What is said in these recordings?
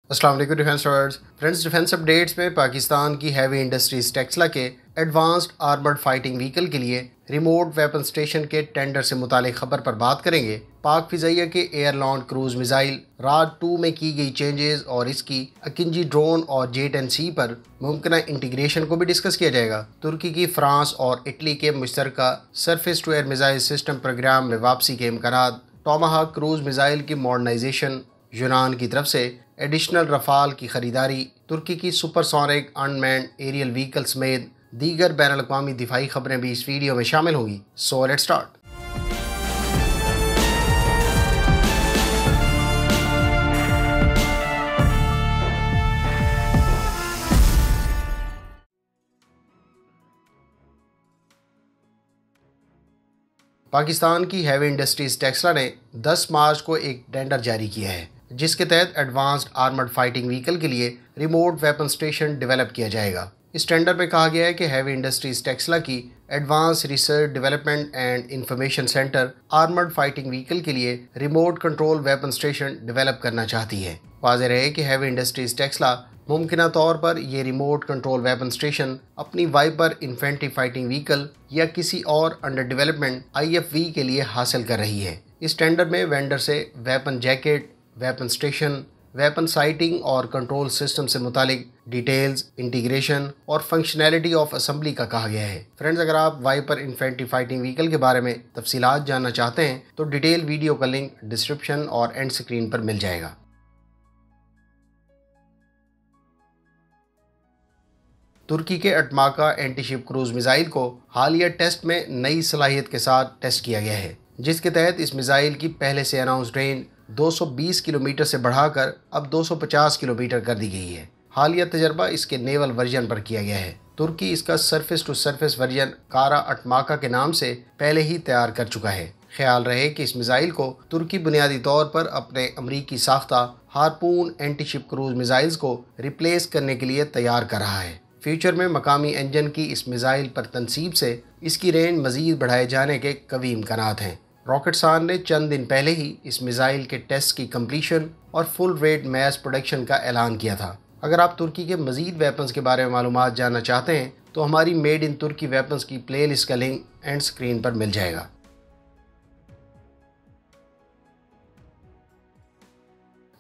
अस्सलाम वालेकुम defence lovers. Friends, defence updates में पाकिस्तान की हैवी इंडस्ट्रीज टेक्सला के एडवांस्ड आर्मर्ड फाइटिंग व्हीकल के लिए रिमोट वेपन स्टेशन के टेंडर से मुतालिक खबर पर बात करेंगे। पाक फिजाइया के एयर लॉन्ड क्रूज मिसाइल राज 2 में की गई चेंजेस और इसकी अकिंजी ड्रोन और J-10C पर मुमकिन इंटीग्रेशन को भी डिस्कस किया जाएगा। तुर्की की फ्रांस और इटली के मुश्तरका surface to air missile system program में वापसी के इम्कानात, टॉमाहाक क्रूज मिसाइल की मॉडर्नाइजेशन, यूनान की तरफ से एडिशनल रफाल की खरीदारी, तुर्की की सुपरसोनिक अनमैन्ड एरियल व्हीकल समेत दीगर बैनुल-अक़वामी दिफाई खबरें भी इस वीडियो में शामिल होंगी। So let's start. पाकिस्तान की हैवी इंडस्ट्रीज टेक्सला ने 10 मार्च को एक टेंडर जारी किया है, जिसके तहत एडवांस्ड आर्मर्ड फाइटिंग व्हीकल के लिए रिमोट वेपन स्टेशन डेवलप किया जाएगा। इस टेंडर में कहा गया है कि हैवी इंडस्ट्रीज टेक्सला की advance research development and information centre armoured fighting vehicle के लिए remote control weapon station develop करना चाहती है। वाज़ेह रहे कि हैवी इंडस्ट्रीज टेक्सला मुमकिना तौर पर यह रिमोट कंट्रोल वेपन स्टेशन अपनी वाइपर इन्फेंट्री फाइटिंग व्हीकल या किसी और अंडर डेवलपमेंट IFV के लिए हासिल कर रही है। इस टेंडर में वेंडर से weapon jacket, weapon station, weapon sighting और कंट्रोल सिस्टम से मुतालिक डिटेल्स, इंटीग्रेशन और फंक्शनैलिटी ऑफ असेंबली का कहा गया है। फ्रेंड्स, अगर आप वाइपर इन्फेंट्री फाइटिंग व्हीकल के बारे में तफसीलात जानना चाहते हैं तो डिटेल वीडियो का लिंक डिस्क्रिप्शन और एंड स्क्रीन पर मिल जाएगा। तुर्की के अटमाका एंटीशिप क्रूज मिसाइल को हालिया टेस्ट में नई सलाहियत के साथ टेस्ट किया गया है, जिसके तहत इस मिसाइल की पहले से अनाउंस्ड रेंज 220 किलोमीटर से बढ़ाकर अब 250 किलोमीटर कर दी गई है। हालिया तजर्बा इसके नेवल वर्जन पर किया गया है। तुर्की इसका सरफेस टू सरफेस वर्जन कारा अटमाका के नाम से पहले ही तैयार कर चुका है। ख्याल रहे कि इस मिसाइल को तुर्की बुनियादी तौर पर अपने अमरीकी साख्ता हारपून एंटीशिप क्रूज मिसाइल्स को रिप्लेस करने के लिए तैयार कर रहा है। फ्यूचर में मकामी इंजन की इस मिसाइल पर तनसीब से इसकी रेंज मजीद बढ़ाए जाने के कवी इम्कानात हैं। रॉकेटसान ने चंद दिन पहले ही इस मिसाइल के टेस्ट की कंप्लीशन और फुल रेट मैस प्रोडक्शन का ऐलान किया था। अगर आप तुर्की के मजीद वेपन्स के बारे में मालूमात जानना चाहते हैं तो हमारी मेड इन तुर्की वेपन्स की प्ले लिस्ट का लिंक एंड स्क्रीन पर मिल जाएगा।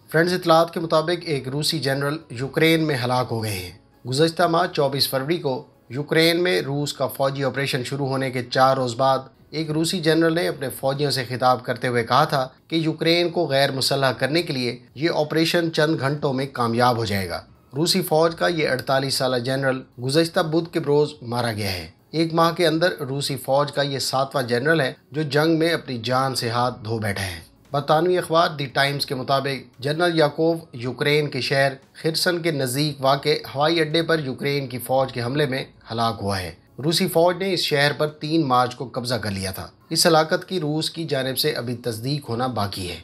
फ्रेंड्स, इतलात के मुताबिक एक रूसी जनरल यूक्रेन में हलाक हो गए हैं। गुज़श्ता माह 24 फरवरी को यूक्रेन में रूस का फौजी ऑपरेशन शुरू होने के 4 रोज़ बाद एक रूसी जनरल ने अपने फौजियों से खिताब करते हुए कहा था कि यूक्रेन को गैर मुसल्लह करने के लिए ये ऑपरेशन चंद घंटों में कामयाब हो जाएगा। रूसी फौज का ये 48 साल जनरल गुज़श्ता बुध के रोज़ मारा गया है। एक माह के अंदर रूसी फौज का ये 7वां जनरल है जो जंग में अपनी जान से हाथ धो बैठा है। बरतानवी अखबार दी टाइम्स के मुताबिक जनरल याकोव यूक्रेन के शहर खिरसन के नज़दीक वाक़े हवाई अड्डे पर यूक्रेन की फ़ौज के हमले में हलाक हुआ है। रूसी फ़ौज ने इस शहर पर 3 मार्च को कब्जा कर लिया था। इस हलाकत की रूस की जानिब से अभी तस्दीक होना बाकी है।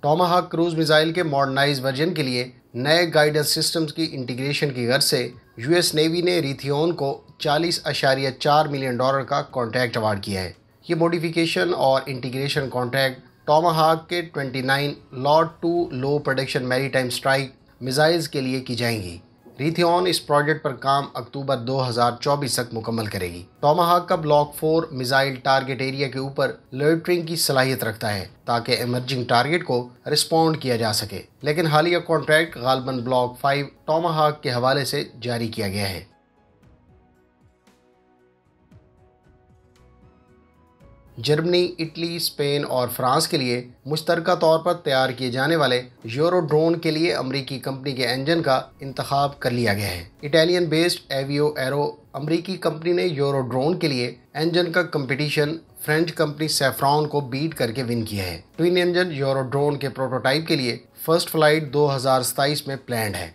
टॉमाहाक क्रूज मिसाइल के मॉडर्नाइज वर्जन के लिए नए गाइडेंस सिस्टम्स की इंटीग्रेशन की गर्ज से US नेवी ने रिथियोन को $40.4 मिलियन का कॉन्ट्रैक्ट अवार्ड किया है। ये मॉडिफिकेशन और इंटीग्रेशन कॉन्ट्रैक्ट टॉमाहाक के 29 लॉट 2 लो प्रोडक्शन मैरीटाइम स्ट्राइक मिसाइल्स के लिए की जाएंगी। रिथियोन इस प्रोजेक्ट पर काम अक्टूबर 2024 तक मुकम्मल करेगी। टॉमाहाक का ब्लॉक 4 मिसाइल टारगेट एरिया के ऊपर लोइटरिंग की सलाहियत रखता है ताकि इमर्जिंग टारगेट को रिस्पॉन्ड किया जा सके, लेकिन हालिया कॉन्ट्रैक्ट गालबन ब्लॉक 5 टॉमाहाक के हवाले से जारी किया गया है। जर्मनी, इटली, स्पेन और फ्रांस के लिए मुश्तरका तौर पर तैयार किए जाने वाले यूरो ड्रोन के लिए अमरीकी कंपनी के इंजन का इंतखाब कर लिया गया है। इटालियन बेस्ड एवियो एरो अमरीकी कंपनी ने यूरो ड्रोन के लिए इंजन का कंपटीशन फ्रेंच कंपनी सैफ्रॉन को बीट करके विन किया है। ट्विन इंजन यूरो ड्रोन के प्रोटोटाइप के लिए फर्स्ट फ्लाइट 2027 में प्लान्ड है।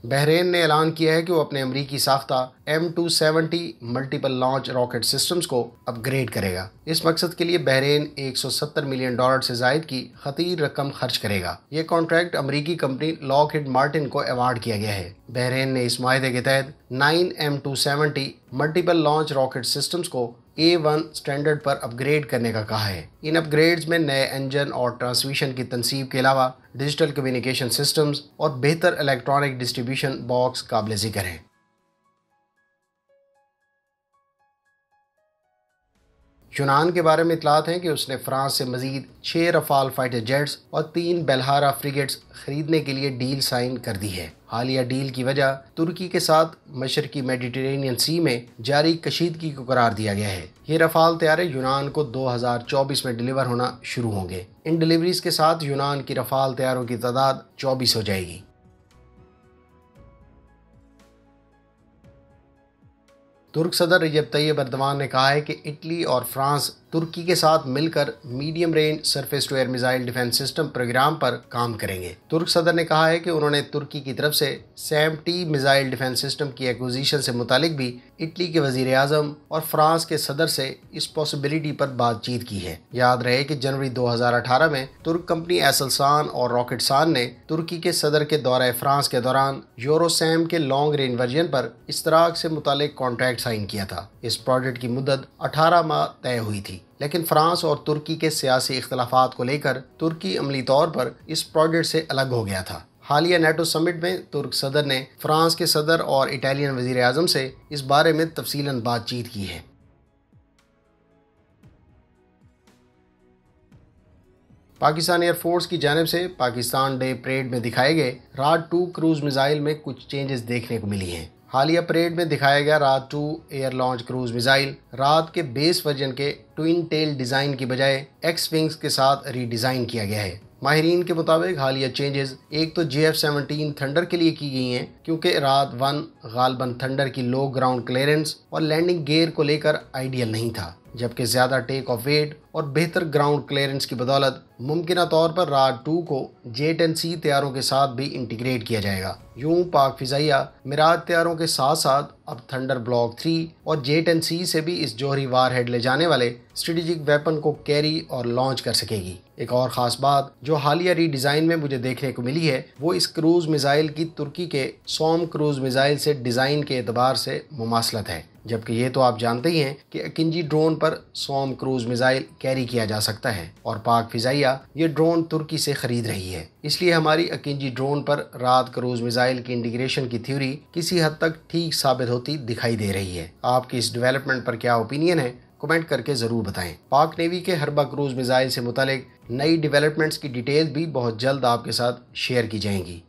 बहरीन ने ऐलान किया है कि वो अपने अमरीकी साख्ता M270 multiple launch rocket systems को अपग्रेड करेगा। इस मकसद के लिए बहरीन $170 मिलियन से जायद की खतीर रकम खर्च करेगा। ये कॉन्ट्रैक्ट अमरीकी कंपनी लॉकहीड मार्टिन को अवार्ड किया गया है। बहरीन ने इस माहे के तहत 9 M270 multiple launch rocket systems को A1 स्टैंडर्ड पर अपग्रेड करने का कहा है। इन अपग्रेड्स में नए इंजन और ट्रांसमिशन की तनसीब के अलावा डिजिटल कम्युनिकेशन सिस्टम्स और बेहतर इलेक्ट्रॉनिक डिस्ट्रीब्यूशन बॉक्स काबिल ज़िक्र हैं। यूनान के बारे में इतलात हैं कि उसने फ्रांस से मजीद 6 रफाल फाइटर जेट्स और 3 बेलहारा फ्रिगेट्स खरीदने के लिए डील साइन कर दी है। हालिया डील की वजह तुर्की के साथ मशरकी मेडिटेरेनियन सी में जारी कशीदगी को करार दिया गया है। ये रफाल तैयारे यूनान को 2024 में डिलीवर होना शुरू होंगे। इन डिलीवरीज के साथ यूनान की रफाल तैयारों की तादाद 24 हो जाएगी। तुर्क सदर रजब तैयब एर्दोगान ने कहा है कि इटली और फ्रांस तुर्की के साथ मिलकर medium range surface to air missile defence system programme पर काम करेंगे। तुर्क सदर ने कहा है कि उन्होंने तुर्की की तरफ से SAM-T मिसाइल डिफेंस सिस्टम की एक्विजिशन से मुतालिक भी इटली के वजीर आज़म और फ्रांस के सदर से इस पॉसिबिलिटी पर बातचीत की है। याद रहे कि जनवरी 2018 में तुर्क कंपनी एसलसान और रॉकेटसान ने तुर्की के सदर के दौरे फ्रांस के दौरान यूरोसैम के लॉन्ग रेंज वर्जन पर इश्तराक से मुतालिक कॉन्ट्रैक्ट साइन किया था। इस प्रोजेक्ट की मुद्दत 18 माह तय हुई थी, लेकिन फ्रांस और तुर्की के सियासी इख्तलाफात को लेकर तुर्की अमली तौर पर इस प्रोजेक्ट से अलग हो गया था। हालिया नेटो समिट में तुर्क सदर ने फ्रांस के सदर और इटालियन वजीर आज़म से इस बारे में तफसीलन बातचीत की है। पाकिस्तान एयरफोर्स की जानिब से पाकिस्तान डे परेड में दिखाए गए राद 2 क्रूज मिसाइल में कुछ चेंजेस देखने को मिली हैं। हालिया परेड में दिखाया गया राद 2 एयर लॉन्च क्रूज मिसाइल राद के बेस वर्जन के ट्विन टेल डिज़ाइन की बजाय एक्स विंग्स के साथ रीडिज़ाइन किया गया है। माहिरीन के मुताबिक हालिया चेंजेस एक तो JF-17 थंडर के लिए की गई हैं, क्योंकि राद 1 गालबन थंडर की लो ग्राउंड क्लियरेंस और लैंडिंग गियर को लेकर आइडियल नहीं था, जबकि ज़्यादा टेक ऑफ वेट और बेहतर ग्राउंड क्लियरेंस की बदौलत मुमकिन तौर पर राद 2 को J-10C तैयारों के साथ भी इंटीग्रेट किया जाएगा। यूं पाक फिजाइया मिराज तैयारों के साथ साथ अब थंडर ब्लॉक 3 और J-10C से भी इस जोहरी वारहेड ले जाने वाले स्ट्रेटेजिक वेपन को कैरी और लॉन्च कर सकेगी। एक और ख़ास बात जो हालिया रीडिज़ाइन में मुझे देखने को मिली है वो इस क्रूज़ मिसाइल की तुर्की के सोम क्रूज़ मिसाइल से डिज़ाइन के एतबार से मुमासलत है, जबकि ये तो आप जानते ही हैं कि अकिंजी ड्रोन पर सोम क्रूज़ मिसाइल कैरी किया जा सकता है और पाक फिजाइया ये ड्रोन तुर्की से खरीद रही है। इसलिए हमारी अकिंजी ड्रोन पर राद क्रूज़ मिसाइल की इंटीग्रेशन की थ्योरी किसी हद तक ठीक साबित होती दिखाई दे रही है। आपकी इस डेवलपमेंट पर क्या ओपिनियन है, कमेंट करके ज़रूर बताएं। पाक नेवी के हरबा क्रूज़ मिसाइल से मुतालिक नई डेवलपमेंट्स की डिटेल्स भी बहुत जल्द आपके साथ शेयर की जाएंगी।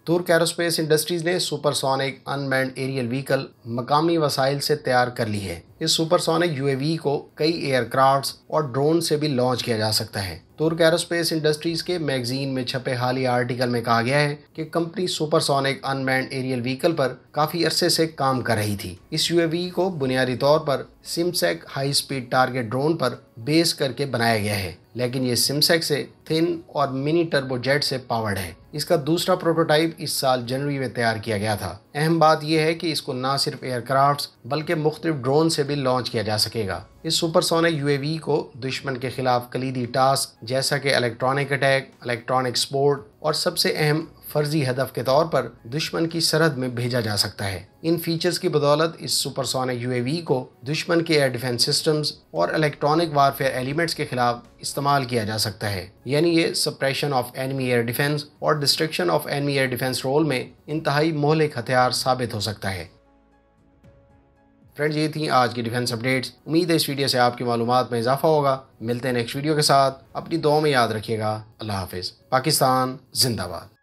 तुर्क एरोस्पेस इंडस्ट्रीज ने सुपरसोनिक अनमैन्ड एरियल व्हीकल मकामी वसाइल से तैयार कर ली है। इस सुपरसोनिक UAV को कई एयरक्राफ्ट्स और ड्रोन से भी लॉन्च किया जा सकता है। तुर्क एरोस्पेस इंडस्ट्रीज के मैगजीन में छपे हालिया आर्टिकल में कहा गया है कि company supersonic unmanned aerial vehicle पर काफ़ी अरसे से काम कर रही थी। इस UAV को बुनियादी तौर पर सिमसेक हाई स्पीड टारगेट ड्रोन पर बेस करके बनाया गया है, लेकिन ये सिमसेक से थिन और मिनी टर्बोजेट से पावर्ड है। इसका दूसरा प्रोटोटाइप इस साल जनवरी में तैयार किया गया था। अहम बात यह है कि इसको न सिर्फ एयरक्राफ्ट्स बल्कि मुख्तलिफ ड्रोन से भी लॉन्च किया जा सकेगा। इस सुपरसोनिक UAV को दुश्मन के खिलाफ कलीदी टास्क जैसा कि इलेक्ट्रॉनिक अटैक, इलेक्ट्रॉनिक सपोर्ट और सबसे अहम फर्जी हदफ के तौर पर दुश्मन की सरहद में भेजा जा सकता है। इन फीचर्स की बदौलत इस सुपरसोनिक UAV को दुश्मन के एयर डिफेंस सिस्टम्स और इलेक्ट्रॉनिक वारफेयर एलिमेंट्स के खिलाफ इस्तेमाल किया जा सकता है, यानी ये suppression of enemy air defence और destruction of enemy air defence role में इंतहाई मोहलिक हथियार साबित हो सकता है। फ्रेंड्स, ये थी आज की डिफेंस अपडेट्स। उम्मीद है इस वीडियो से आपकी मालूमात में इजाफा होगा। मिलते हैं नेक्स्ट वीडियो के साथ। अपनी दुआ में याद रखिएगा। अल्लाह हाफिज़। पाकिस्तान जिंदाबाद।